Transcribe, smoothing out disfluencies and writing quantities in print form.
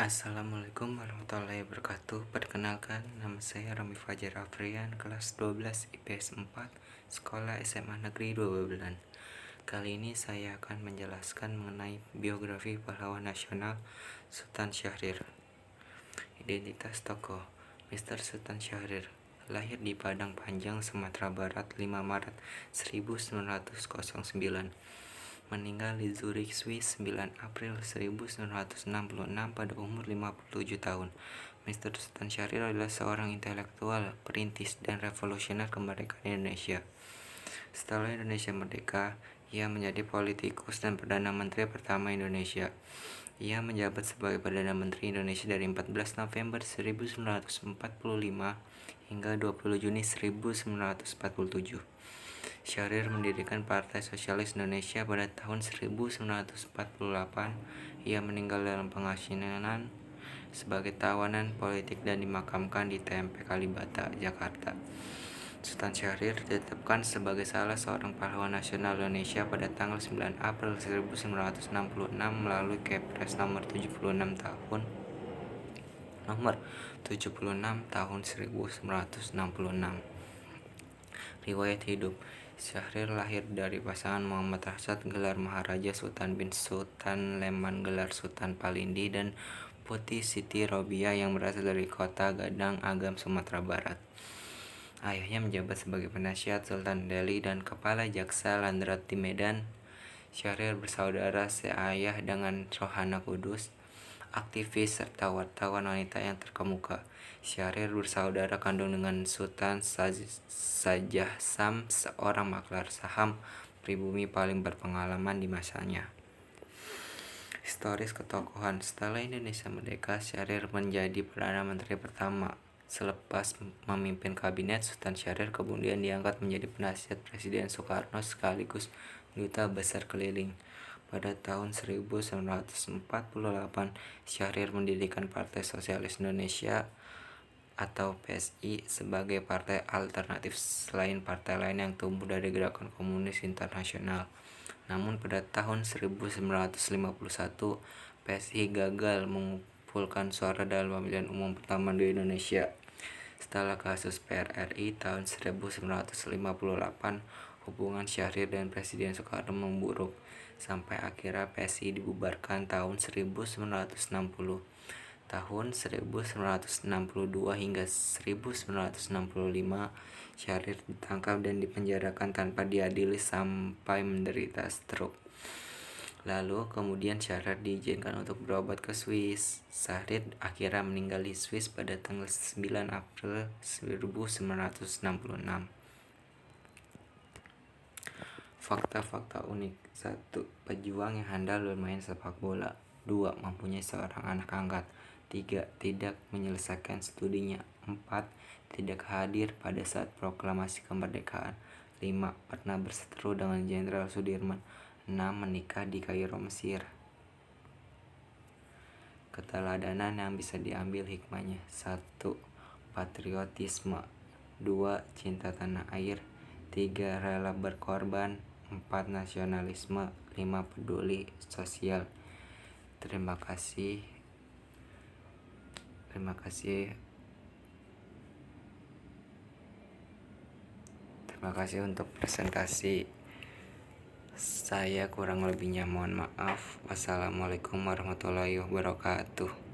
Assalamualaikum warahmatullahi wabarakatuh. Perkenalkan, nama saya Rami Fajar Afrian, kelas 12 IPS 4, Sekolah SMA Negeri 2 Babelan. Kali ini saya akan menjelaskan mengenai biografi pahlawan nasional Sultan Syahrir. Identitas tokoh: Mr. Sultan Syahrir lahir di Padang Panjang, Sumatera Barat 5 Maret 1909. Meninggal di Zurich, Swiss 9 April 1966 pada umur 57 tahun. Mr. Sultan Syahrir adalah seorang intelektual, perintis, dan revolusioner kemerdekaan Indonesia. Setelah Indonesia merdeka, ia menjadi politikus dan Perdana Menteri pertama Indonesia. Ia menjabat sebagai Perdana Menteri Indonesia dari 14 November 1945 hingga 20 Juni 1947. Syahrir mendirikan Partai Sosialis Indonesia pada tahun 1948. Ia meninggal dalam pengasinan sebagai tawanan politik dan dimakamkan di TMP Kalibata, Jakarta. Sultan Syahrir ditetapkan sebagai salah seorang pahlawan nasional Indonesia pada tanggal 9 April 1966 melalui Kepres nomor 76 tahun 1966. Riwayat hidup: Syahrir lahir dari pasangan Muhammad Rasad gelar Maharaja, Sultan bin Sultan Leman gelar Sultan Palindi, dan Putih Siti Robiah yang berasal dari kota Gadang Agam, Sumatera Barat. Ayahnya menjabat sebagai penasihat Sultan Delhi dan kepala Jaksa Landrat di Medan. Syahrir bersaudara seayah dengan Rohana Kudus, aktivis serta wartawan wanita yang terkemuka. Syahrir bersaudara kandung dengan Sultan Shah Sam, seorang maklar saham pribumi paling berpengalaman di masanya. Historis ketokohan: setelah Indonesia merdeka, Syahrir menjadi Perdana Menteri pertama. Selepas memimpin kabinet, Sultan Syahrir kemudian diangkat menjadi penasihat Presiden Soekarno sekaligus duta besar keliling. Pada tahun 1948, Syahrir mendirikan Partai Sosialis Indonesia atau PSI sebagai partai alternatif selain partai lain yang tumbuh dari gerakan komunis internasional. Namun pada tahun 1951, PSI gagal mengumpulkan suara dalam pemilihan umum pertama di Indonesia. Setelah kasus PRRI tahun 1958, hubungan Syahrir dan Presiden Soekarno memburuk, sampai akhirnya PSI dibubarkan tahun 1960. Tahun 1962 hingga 1965, Syahrir ditangkap dan dipenjarakan tanpa diadili sampai menderita stroke. Lalu kemudian Syahrir diizinkan untuk berobat ke Swiss. Syahrir akhirnya meninggal di Swiss pada tanggal 9 April 1966. Fakta-fakta unik: 1. Pejuang yang handal bermain sepak bola. 2. Mempunyai seorang anak angkat. 3. Tidak menyelesaikan studinya. 4. Tidak hadir pada saat proklamasi kemerdekaan. 5. Pernah berseteru dengan Jenderal Sudirman. 6. Menikah di Kairo, Mesir. Keteladanan yang bisa diambil hikmahnya: 1. Patriotisme. 2. Cinta tanah air. 3. Rela berkorban. 4. Nasionalisme. 5. Peduli sosial. Terima kasih untuk presentasi saya. Kurang lebihnya mohon maaf. Wassalamualaikum warahmatullahi wabarakatuh.